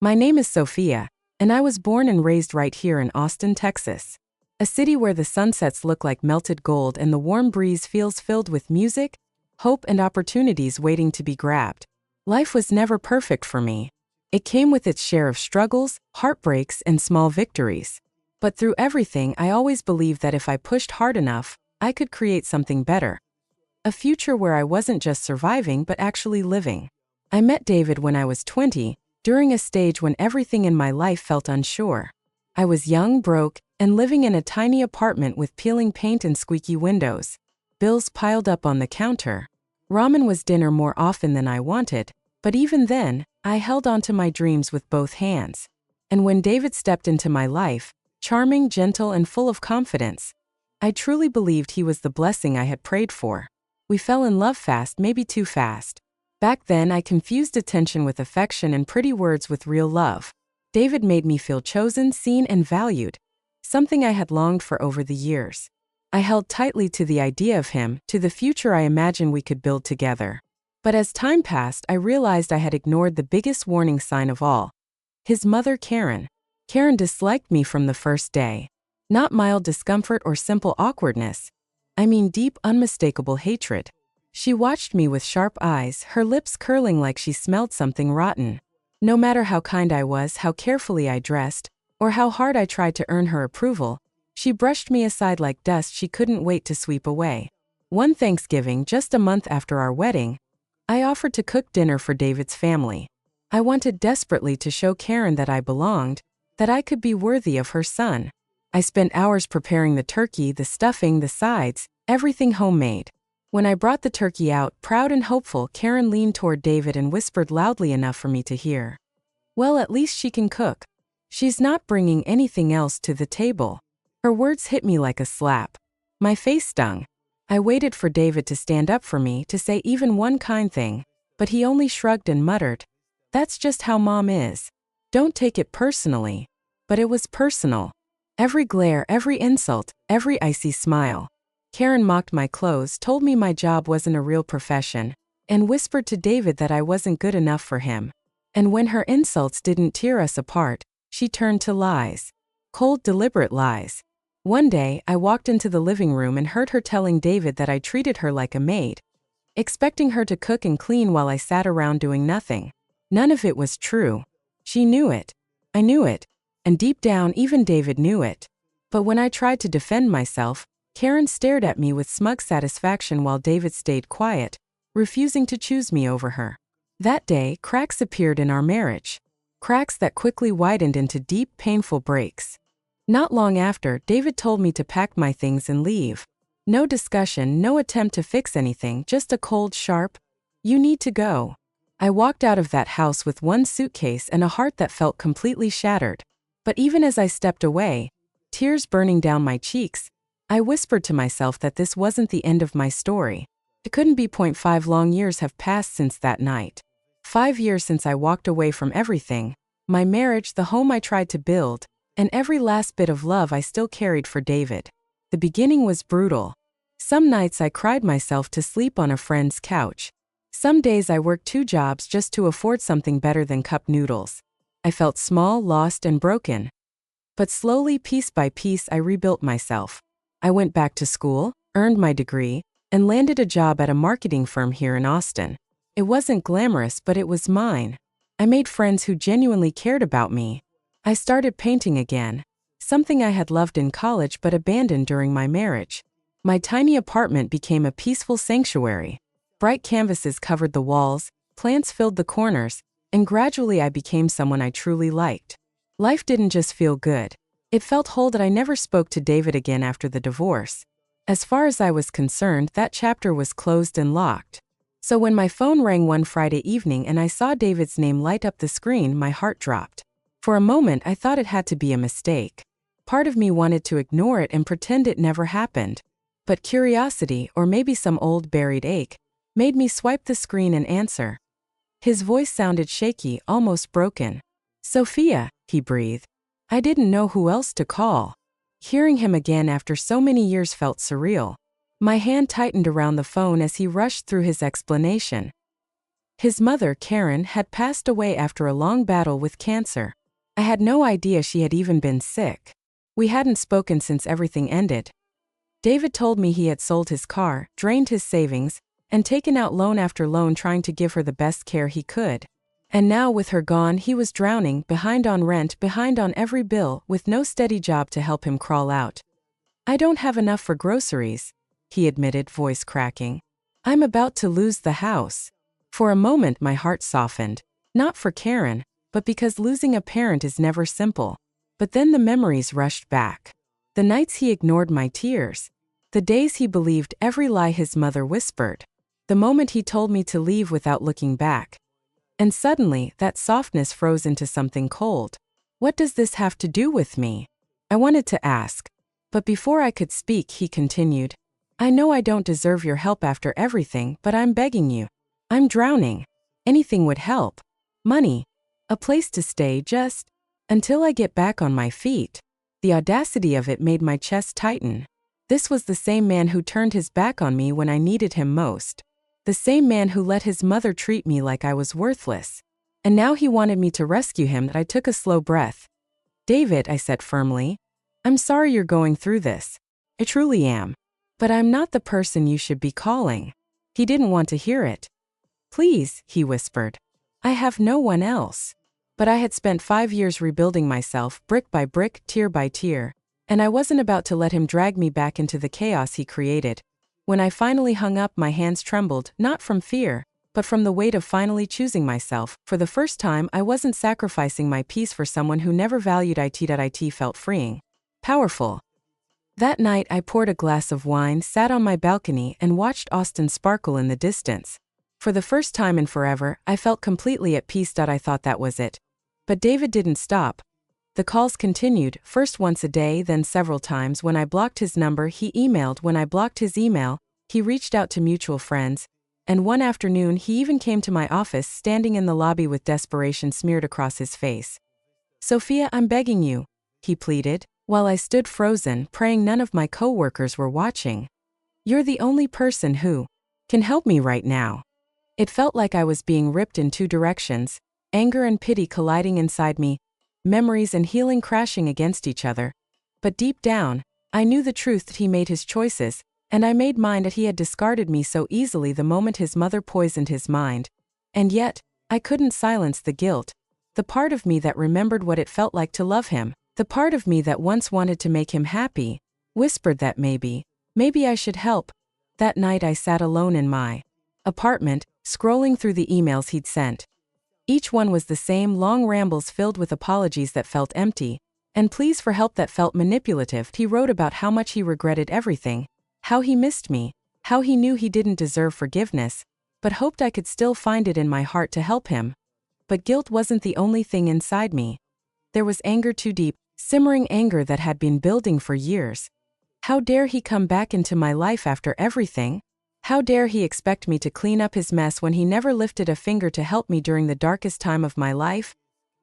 My name is Sophia, and I was born and raised right here in Austin, Texas. A city where the sunsets look like melted gold and the warm breeze feels filled with music, hope, and opportunities waiting to be grabbed. Life was never perfect for me. It came with its share of struggles, heartbreaks, and small victories. But through everything, I always believed that if I pushed hard enough, I could create something better. A future where I wasn't just surviving but actually living. I met David when I was 20, during a stage when everything in my life felt unsure. I was young, broke, and living in a tiny apartment with peeling paint and squeaky windows. Bills piled up on the counter. Ramen was dinner more often than I wanted, but even then, I held on to my dreams with both hands. And when David stepped into my life, charming, gentle, and full of confidence, I truly believed he was the blessing I had prayed for. We fell in love fast, maybe too fast. Back then, I confused attention with affection and pretty words with real love. David made me feel chosen, seen, and valued, something I had longed for over the years. I held tightly to the idea of him, to the future I imagined we could build together. But as time passed, I realized I had ignored the biggest warning sign of all. His mother, Karen. Karen disliked me from the first day. Not mild discomfort or simple awkwardness. I mean deep, unmistakable hatred. She watched me with sharp eyes, her lips curling like she smelled something rotten. No matter how kind I was, how carefully I dressed, or how hard I tried to earn her approval, she brushed me aside like dust she couldn't wait to sweep away. One Thanksgiving, just a month after our wedding, I offered to cook dinner for David's family. I wanted desperately to show Karen that I belonged, that I could be worthy of her son. I spent hours preparing the turkey, the stuffing, the sides, everything homemade. When I brought the turkey out, proud and hopeful, Karen leaned toward David and whispered loudly enough for me to hear. "Well, at least she can cook. She's not bringing anything else to the table." Her words hit me like a slap. My face stung. I waited for David to stand up for me, to say even one kind thing, but he only shrugged and muttered, "That's just how Mom is. Don't take it personally." But it was personal. Every glare, every insult, every icy smile. Karen mocked my clothes, told me my job wasn't a real profession, and whispered to David that I wasn't good enough for him. And when her insults didn't tear us apart, she turned to lies. Cold, deliberate lies. One day, I walked into the living room and heard her telling David that I treated her like a maid, expecting her to cook and clean while I sat around doing nothing. None of it was true. She knew it. I knew it. And deep down, even David knew it. But when I tried to defend myself, Karen stared at me with smug satisfaction while David stayed quiet, refusing to choose me over her. That day, cracks appeared in our marriage. Cracks that quickly widened into deep, painful breaks. Not long after, David told me to pack my things and leave. No discussion, no attempt to fix anything, just a cold, sharp, "You need to go." I walked out of that house with one suitcase and a heart that felt completely shattered. But even as I stepped away, tears burning down my cheeks, I whispered to myself that this wasn't the end of my story. It couldn't be. 5 long years have passed since that night. 5 years since I walked away from everything, my marriage, the home I tried to build, and every last bit of love I still carried for David. The beginning was brutal. Some nights I cried myself to sleep on a friend's couch. Some days I worked 2 jobs just to afford something better than cup noodles. I felt small, lost, and broken. But slowly, piece by piece, I rebuilt myself. I went back to school, earned my degree, and landed a job at a marketing firm here in Austin. It wasn't glamorous, but it was mine. I made friends who genuinely cared about me. I started painting again, something I had loved in college but abandoned during my marriage. My tiny apartment became a peaceful sanctuary. Bright canvases covered the walls, plants filled the corners, and gradually I became someone I truly liked. Life didn't just feel good. It felt whole. That I never spoke to David again after the divorce. As far as I was concerned, that chapter was closed and locked. So when my phone rang one Friday evening and I saw David's name light up the screen, my heart dropped. For a moment, I thought it had to be a mistake. Part of me wanted to ignore it and pretend it never happened. But curiosity, or maybe some old buried ache, made me swipe the screen and answer. His voice sounded shaky, almost broken. "Sophia," he breathed. I didn't know who else to call. Hearing him again after so many years felt surreal. My hand tightened around the phone as he rushed through his explanation. His mother, Karen, had passed away after a long battle with cancer. I had no idea she had even been sick. We hadn't spoken since everything ended. David told me he had sold his car, drained his savings, and taken out loan after loan trying to give her the best care he could. And now with her gone he was drowning, behind on rent, behind on every bill, with no steady job to help him crawl out. "I don't have enough for groceries," he admitted, voice cracking. "I'm about to lose the house." For a moment my heart softened, not for Karen, but because losing a parent is never simple. But then the memories rushed back. The nights he ignored my tears. The days he believed every lie his mother whispered. The moment he told me to leave without looking back. And suddenly, that softness froze into something cold. "What does this have to do with me?" I wanted to ask. But before I could speak, he continued, "I know I don't deserve your help after everything, but I'm begging you. I'm drowning. Anything would help. Money. A place to stay, just until I get back on my feet." The audacity of it made my chest tighten. This was the same man who turned his back on me when I needed him most. The same man who let his mother treat me like I was worthless. And now he wanted me to rescue him. I took a slow breath. "David," I said firmly, "I'm sorry you're going through this. I truly am. But I'm not the person you should be calling." He didn't want to hear it. "Please," he whispered. "I have no one else." But I had spent 5 years rebuilding myself, brick by brick, tier by tier, and I wasn't about to let him drag me back into the chaos he created. When I finally hung up, my hands trembled, not from fear, but from the weight of finally choosing myself. For the first time, I wasn't sacrificing my peace for someone who never valued it. It felt freeing. Powerful. That night, I poured a glass of wine, sat on my balcony, and watched Austin sparkle in the distance. For the first time in forever, I felt completely at peace. I thought that was it. But David didn't stop. The calls continued, first once a day, then several times. When I blocked his number, he emailed. When I blocked his email, he reached out to mutual friends. And one afternoon, he even came to my office, standing in the lobby with desperation smeared across his face. "Sophia, I'm begging you," he pleaded, while I stood frozen, praying none of my coworkers were watching. "You're the only person who can help me right now." It felt like I was being ripped in two directions. Anger and pity colliding inside me, memories and healing crashing against each other. But deep down, I knew the truth that he made his choices, and I made mine. That he had discarded me so easily the moment his mother poisoned his mind. And yet, I couldn't silence the guilt. The part of me that remembered what it felt like to love him, the part of me that once wanted to make him happy, whispered that maybe I should help. That night I sat alone in my apartment, scrolling through the emails he'd sent. Each one was the same, long rambles filled with apologies that felt empty, and pleas for help that felt manipulative. He wrote about how much he regretted everything, how he missed me, how he knew he didn't deserve forgiveness, but hoped I could still find it in my heart to help him. But guilt wasn't the only thing inside me. There was anger too deep, simmering anger that had been building for years. How dare he come back into my life after everything? How dare he expect me to clean up his mess when he never lifted a finger to help me during the darkest time of my life?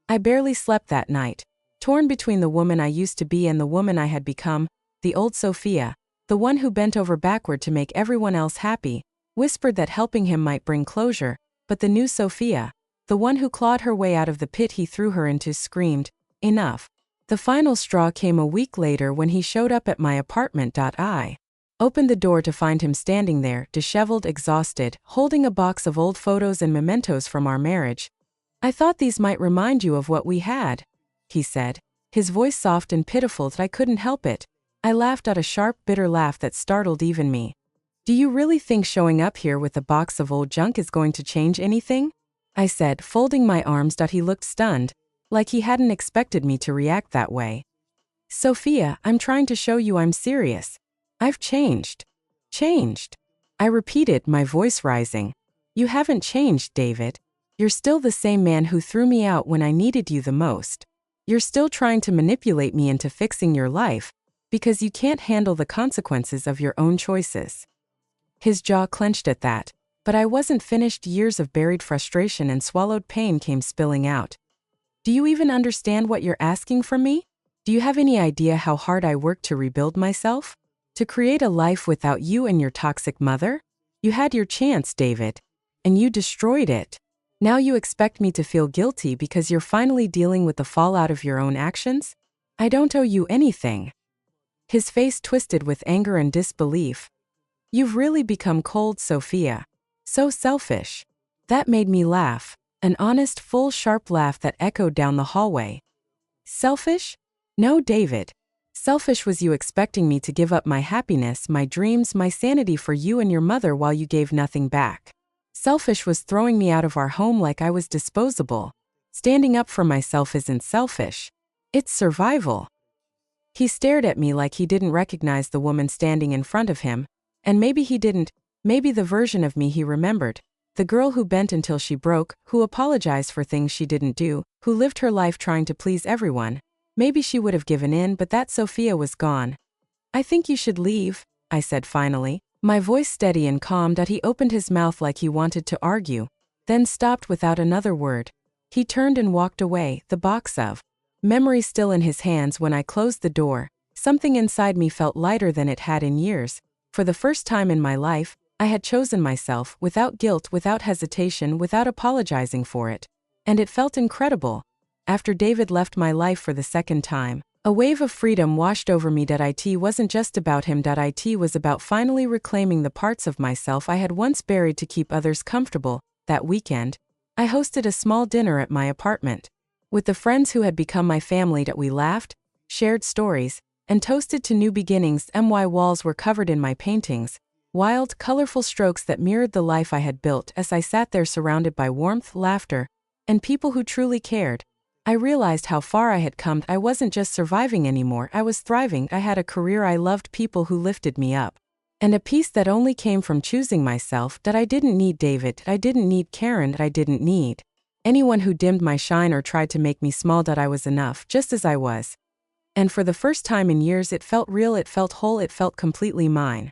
I barely slept that night, torn between the woman I used to be and the woman I had become, the old Sophia, the one who bent over backward to make everyone else happy, whispered that helping him might bring closure, but the new Sophia, the one who clawed her way out of the pit he threw her into, screamed, "Enough." The final straw came a week later when he showed up at my apartment. I opened the door to find him standing there, disheveled, exhausted, holding a box of old photos and mementos from our marriage. "I thought these might remind you of what we had," he said, his voice soft and pitiful that I couldn't help it. I laughed out a sharp, bitter laugh that startled even me. "Do you really think showing up here with a box of old junk is going to change anything?" I said, folding my arms. He looked stunned, like he hadn't expected me to react that way. "Sophia, I'm trying to show you I'm serious. I've changed." "Changed?" I repeated, my voice rising. "You haven't changed, David. You're still the same man who threw me out when I needed you the most. You're still trying to manipulate me into fixing your life, because you can't handle the consequences of your own choices." His jaw clenched at that, but I wasn't finished. Years of buried frustration and swallowed pain came spilling out. "Do you even understand what you're asking from me? Do you have any idea how hard I worked to rebuild myself? To create a life without you and your toxic mother? You had your chance, David, and you destroyed it." Now you expect me to feel guilty because you're finally dealing with the fallout of your own actions? I don't owe you anything. His face twisted with anger and disbelief. You've really become cold, Sophia. So selfish. That made me laugh, an honest, full, sharp laugh that echoed down the hallway. Selfish? No, David. Selfish was you expecting me to give up my happiness, my dreams, my sanity for you and your mother while you gave nothing back. Selfish was throwing me out of our home like I was disposable. Standing up for myself isn't selfish. It's survival. He stared at me like he didn't recognize the woman standing in front of him, and maybe he didn't, maybe the version of me he remembered, the girl who bent until she broke, who apologized for things she didn't do, who lived her life trying to please everyone. Maybe she would have given in, but that Sophia was gone. I think you should leave, I said finally, my voice steady and calm. That he opened his mouth like he wanted to argue, then stopped without another word. He turned and walked away, the box of memories still in his hands. When I closed the door, something inside me felt lighter than it had in years. For the first time in my life, I had chosen myself, without guilt, without hesitation, without apologizing for it. And it felt incredible. After David left my life for the second time, a wave of freedom washed over me. It wasn't just about him. It was about finally reclaiming the parts of myself I had once buried to keep others comfortable. That weekend, I hosted a small dinner at my apartment. With the friends who had become my family. That we laughed, shared stories, and toasted to new beginnings. My walls were covered in my paintings, wild, colorful strokes that mirrored the life I had built. As I sat there surrounded by warmth, laughter, and people who truly cared, I realized how far I had come. I wasn't just surviving anymore, I was thriving. I had a career I loved, people who lifted me up, and a peace that only came from choosing myself. That I didn't need David, I didn't need Karen, I didn't need anyone who dimmed my shine or tried to make me small. That I was enough, just as I was. And for the first time in years, it felt real, it felt whole, it felt completely mine.